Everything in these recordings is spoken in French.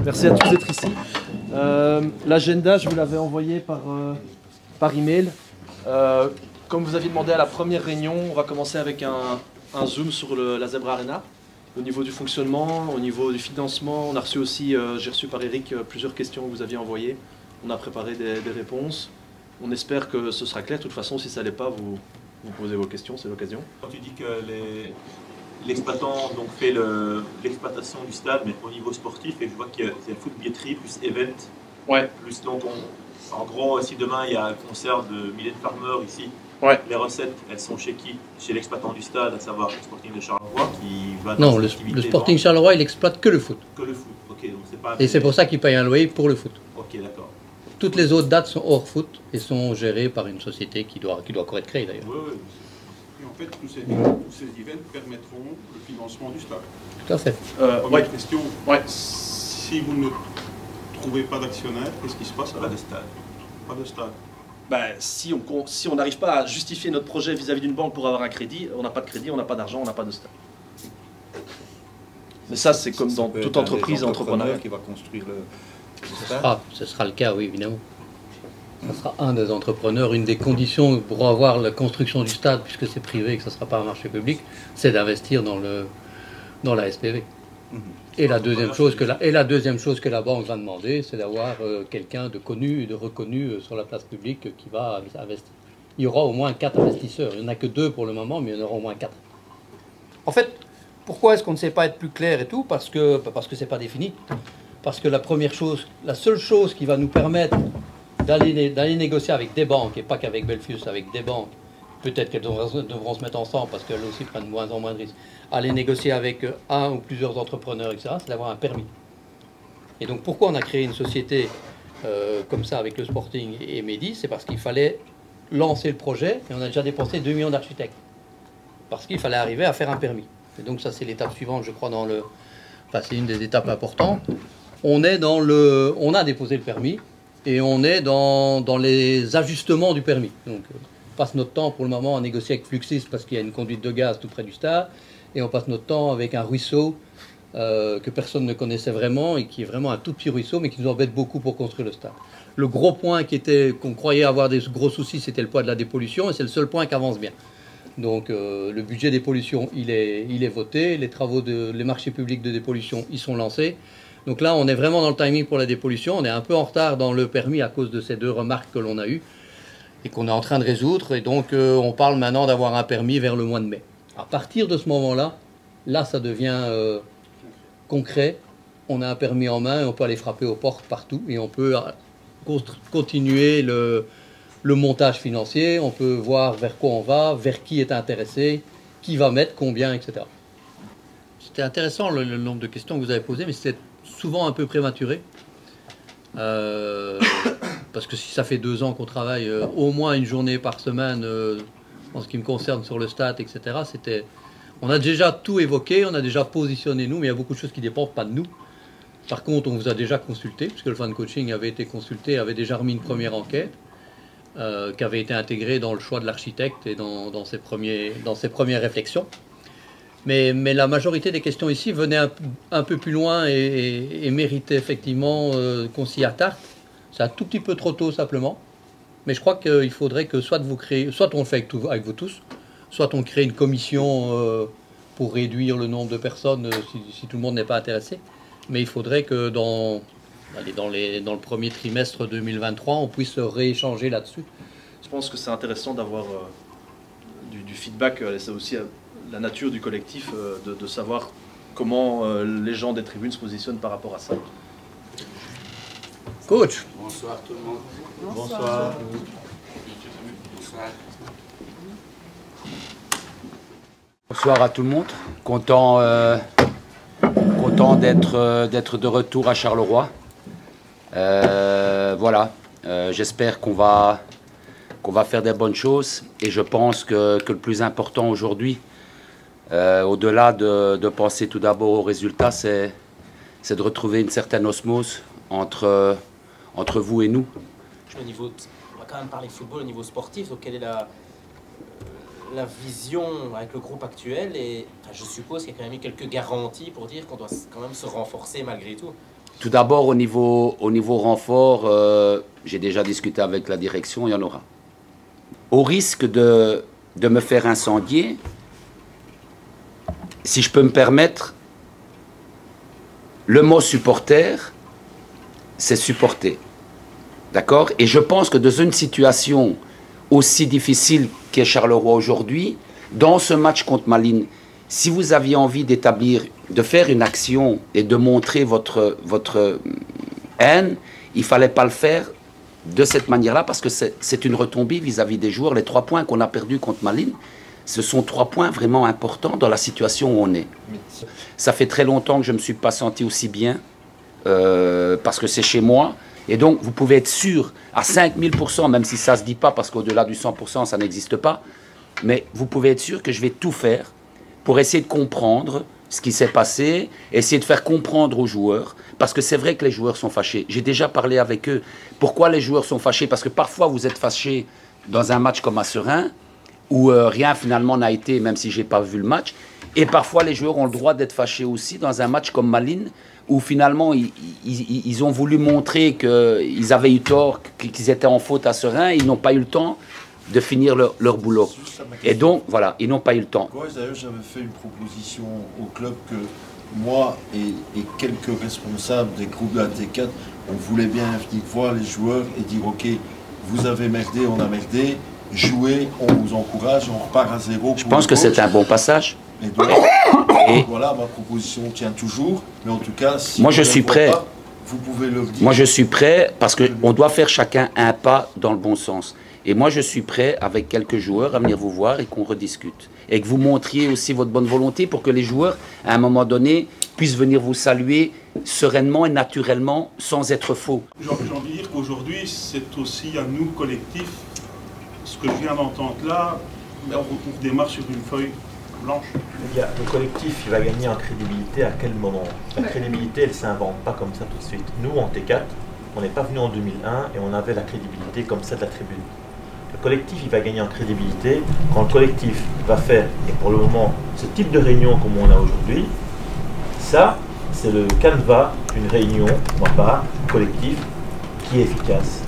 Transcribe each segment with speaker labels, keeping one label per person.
Speaker 1: Merci à tous d'être ici. L'agenda, je vous l'avais envoyé par email. Comme vous aviez demandé à la première réunion, on va commencer avec un zoom sur la Zebra Arena. Au niveau du fonctionnement, au niveau du financement, on a reçu aussi, j'ai reçu par Eric plusieurs questions que vous aviez envoyées. On a préparé des réponses. On espère que ce sera clair. De toute façon, si ça ne l'est pas, vous posez vos questions, c'est l'occasion.
Speaker 2: Quand tu dis que l'exploitant fait l'exploitation du stade, mais au niveau sportif, et je vois que c'est foot billetterie plus event.
Speaker 1: Ouais.
Speaker 2: Plus donc en gros, si demain il y a un concert de Mylène Farmer ici,
Speaker 1: ouais.
Speaker 2: Les recettes, elles sont chez qui? Chez l'exploitant du stade, à savoir le Sporting de Charleroi, qui va
Speaker 3: non, le Sporting Charleroi, il exploite que le foot.
Speaker 2: Que le foot, ok. Donc c'est pas.
Speaker 3: Et c'est pour ça qu'il paye un loyer pour le foot.
Speaker 2: Ok, d'accord.
Speaker 3: Toutes les autres dates sont hors foot et sont gérées par une société qui doit encore être créée d'ailleurs.
Speaker 2: Oui, oui.
Speaker 4: Et en fait, tous ces events permettront le financement du stade.
Speaker 3: Tout à fait.
Speaker 4: Première question,
Speaker 1: ouais.
Speaker 4: Si vous ne trouvez pas d'actionnaire, qu'est-ce qui se passe?
Speaker 2: Pas de stade.
Speaker 4: Pas de stade.
Speaker 1: Ben, si on n'arrive pas à justifier notre projet vis-à-vis d'une banque pour avoir un crédit, on n'a pas de crédit, on n'a pas d'argent, on n'a pas de stade. Mais ça, c'est comme dans toute entreprise entrepreneuriale
Speaker 5: qui va construire le...
Speaker 3: Ce sera le cas, oui, évidemment. Ce sera un des entrepreneurs. Une des conditions pour avoir la construction du stade, puisque c'est privé et que ce ne sera pas un marché public, c'est d'investir dans la SPV. Et la deuxième chose que la banque va demander, c'est d'avoir quelqu'un de connu et de reconnu sur la place publique qui va investir. Il y aura au moins 4 investisseurs. Il n'y en a que 2 pour le moment, mais il y en aura au moins 4. En fait, pourquoi est-ce qu'on ne sait pas être plus clair et tout? Parce que c'est pas défini. Parce que la seule chose qui va nous permettre d'aller négocier avec des banques, et pas qu'avec Belfius, avec des banques, peut-être qu'elles devront se mettre ensemble parce qu'elles aussi prennent de moins en moins de risques, aller négocier avec un ou plusieurs entrepreneurs, etc., c'est d'avoir un permis. Et donc pourquoi on a créé une société comme ça avec le Sporting et Mehdi? C'est parce qu'il fallait lancer le projet, et on a déjà dépensé 2 millions d'architectes. Parce qu'il fallait arriver à faire un permis. Et donc ça c'est l'étape suivante, je crois, c'est une des étapes importantes. On a déposé le permis et on est dans les ajustements du permis. Donc, on passe notre temps pour le moment à négocier avec Fluxis parce qu'il y a une conduite de gaz tout près du stade. Et on passe notre temps avec un ruisseau que personne ne connaissait vraiment et qui est vraiment un tout petit ruisseau mais qui nous embête beaucoup pour construire le stade. Le gros point qu'on croyait avoir des gros soucis, c'était le poids de la dépollution et c'est le seul point qui avance bien. Donc le budget dépollution, il est voté, les marchés publics de dépollution, ils sont lancés. Donc là, on est vraiment dans le timing pour la dépollution. On est un peu en retard dans le permis à cause de ces 2 remarques que l'on a eues et qu'on est en train de résoudre. Et donc, on parle maintenant d'avoir un permis vers le mois de mai. À partir de ce moment-là, ça devient concret. On a un permis en main et on peut aller frapper aux portes partout. Et on peut continuer le montage financier. On peut voir vers quoi on va, vers qui est intéressé, qui va mettre combien, etc. C'était intéressant le nombre de questions que vous avez posées, mais c'était souvent un peu prématuré. Parce que si ça fait 2 ans qu'on travaille au moins une journée par semaine en ce qui me concerne sur le stade, etc., on a déjà tout évoqué, on a déjà positionné nous, mais il y a beaucoup de choses qui ne dépendent pas de nous. Par contre, on vous a déjà consulté, puisque le fan coaching avait été consulté, avait déjà remis une première enquête qui avait été intégrée dans le choix de l'architecte et dans ses premières réflexions. Mais la majorité des questions ici venaient un peu plus loin et méritaient effectivement qu'on s'y attarde. C'est un tout petit peu trop tôt simplement. Mais je crois qu'il faudrait que soit on le fait avec vous tous, soit on crée une commission pour réduire le nombre de personnes si tout le monde n'est pas intéressé. Mais il faudrait que dans le premier trimestre 2023, on puisse rééchanger là-dessus.
Speaker 1: Je pense que c'est intéressant d'avoir du feedback. C'est aussi la nature du collectif, de savoir comment les gens des tribunes se positionnent par rapport à ça.
Speaker 3: Coach.
Speaker 4: Bonsoir tout le monde.
Speaker 2: Bonsoir.
Speaker 5: Bonsoir à tout le monde. Content d'être de retour à Charleroi. Voilà. J'espère qu'on va faire des bonnes choses. Et je pense que le plus important aujourd'hui, au-delà de penser tout d'abord aux résultats, c'est de retrouver une certaine osmose entre vous et nous.
Speaker 6: On va quand même parler football au niveau sportif, donc quelle est la vision avec le groupe actuel? Et enfin, je suppose qu'il y a quand même eu quelques garanties pour dire qu'on doit quand même se renforcer malgré tout.
Speaker 5: Tout d'abord, au niveau renfort, j'ai déjà discuté avec la direction, il y en aura. Au risque de me faire incendier, si je peux me permettre, le mot supporter, c'est supporter. D'accord? Et je pense que dans une situation aussi difficile qu'est Charleroi aujourd'hui, dans ce match contre Malines, si vous aviez envie de faire une action et de montrer votre haine, il ne fallait pas le faire de cette manière-là parce que c'est une retombée vis-à-vis des joueurs. Les 3 points qu'on a perdus contre Malines, ce sont 3 points vraiment importants dans la situation où on est. Ça fait très longtemps que je ne me suis pas senti aussi bien parce que c'est chez moi. Et donc, vous pouvez être sûr à 5000%, même si ça ne se dit pas, parce qu'au-delà du 100%, ça n'existe pas, mais vous pouvez être sûr que je vais tout faire pour essayer de comprendre ce qui s'est passé, essayer de faire comprendre aux joueurs, parce que c'est vrai que les joueurs sont fâchés. J'ai déjà parlé avec eux. Pourquoi les joueurs sont fâchés? Parce que parfois, vous êtes fâchés dans un match comme à Serein, où rien finalement n'a été, même si je n'ai pas vu le match. Et parfois, les joueurs ont le droit d'être fâchés aussi dans un match comme Malines, où finalement, ils ont voulu montrer qu'ils avaient eu tort, qu'ils étaient en faute à Serein, ils n'ont pas eu le temps de finir leur boulot. Et donc, voilà, ils n'ont pas eu le temps.
Speaker 7: D'ailleurs, j'avais fait une proposition au club que moi et quelques responsables des groupes de la T4, on voulait bien venir voir les joueurs et dire, ok, vous avez merdé, on a merdé, jouez, on vous encourage, on repart à zéro.
Speaker 5: Je pense que c'est un bon passage.
Speaker 7: Et donc, voilà, ma proposition tient toujours, mais en tout cas, si
Speaker 5: moi je suis prêt.
Speaker 7: Pas, vous pouvez le dire.
Speaker 5: Moi je suis prêt parce qu'on doit faire chacun un pas dans le bon sens. Et moi je suis prêt avec quelques joueurs à venir vous voir et qu'on rediscute. Et que vous montriez aussi votre bonne volonté pour que les joueurs, à un moment donné, puissent venir vous saluer sereinement et naturellement sans être faux.
Speaker 4: J'ai envie de dire qu'aujourd'hui, c'est aussi à nous, collectif, ce que je viens d'entendre là, on démarre sur une feuille blanche.
Speaker 8: Le collectif, il va gagner en crédibilité à quel moment? La crédibilité, elle ne s'invente pas comme ça tout de suite. Nous, en T4, on n'est pas venu en 2001 et on avait la crédibilité comme ça de la tribune. Le collectif, il va gagner en crédibilité quand le collectif va faire, et pour le moment, ce type de réunion comme on a aujourd'hui, ça, c'est le canevas d'une réunion, non pas collectif, qui est efficace.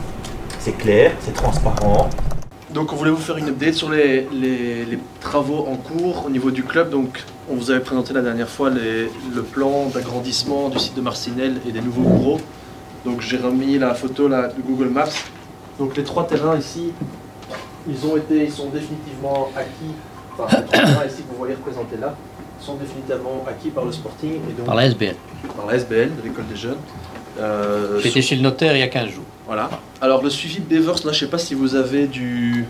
Speaker 8: C'est clair, c'est transparent.
Speaker 1: Donc on voulait vous faire une update sur les travaux en cours au niveau du club. Donc on vous avait présenté la dernière fois le plan d'agrandissement du site de Marcinelle et des nouveaux bureaux. Donc j'ai remis la photo là, de Google Maps. Donc les 3 terrains ici, ils sont définitivement acquis. Enfin les 3 terrains ici que vous voyez représentés là sont définitivement acquis par le Sporting. Et donc,
Speaker 3: Par la SBL.
Speaker 1: Par la SBL, de l'école des jeunes.
Speaker 3: J'étais chez le notaire il y a 15 jours.
Speaker 1: Voilà. Alors le suivi de Bevers, là je ne sais pas si vous avez du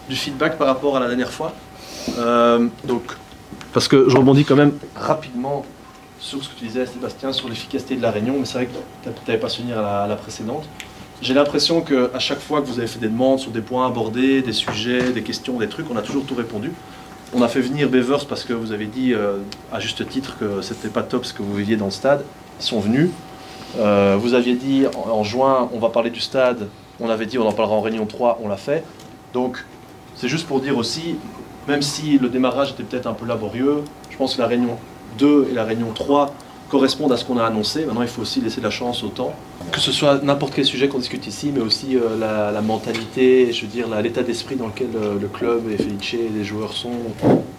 Speaker 1: feedback par rapport à la dernière fois. Donc, parce que je rebondis quand même rapidement sur ce que tu disais Sébastien, sur l'efficacité de la réunion, mais c'est vrai que tu n'avais pas souvenir à la précédente. J'ai l'impression qu'à chaque fois que vous avez fait des demandes sur des points abordés, des sujets, des questions, des trucs, on a toujours tout répondu. On a fait venir Bevers parce que vous avez dit à juste titre que c'était pas top ce que vous viviez dans le stade. Ils sont venus. Vous aviez dit en juin, on va parler du stade. On avait dit on en parlera en réunion 3, on l'a fait. Donc c'est juste pour dire aussi, même si le démarrage était peut-être un peu laborieux, je pense que la réunion 2 et la réunion 3 correspondent à ce qu'on a annoncé. Maintenant il faut aussi laisser la chance au temps. Que ce soit n'importe quel sujet qu'on discute ici, mais aussi la mentalité, je veux dire l'état d'esprit dans lequel le club et Felice et les joueurs sont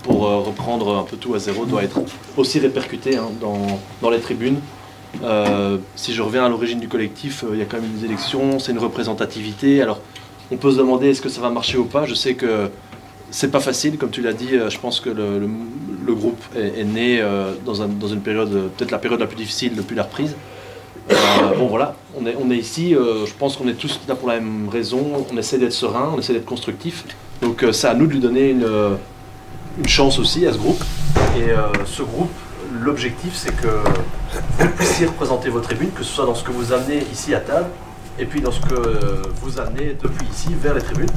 Speaker 1: pour reprendre un peu tout à zéro doit être aussi répercuté hein, dans les tribunes. Si je reviens à l'origine du collectif, il y a quand même des élections, c'est une représentativité. Alors, on peut se demander est-ce que ça va marcher ou pas. Je sais que c'est pas facile, comme tu l'as dit. Je pense que le groupe est né dans une période, peut-être la période la plus difficile depuis la reprise. Bon voilà, on est ici. Je pense qu'on est tous là pour la même raison. On essaie d'être serein, on essaie d'être constructif. Donc, c'est à nous de lui donner une chance aussi à ce groupe. Et ce groupe, l'objectif, c'est que vous puissiez représenter vos tribunes, que ce soit dans ce que vous amenez ici à table, et puis dans ce que vous amenez depuis ici vers les tribunes.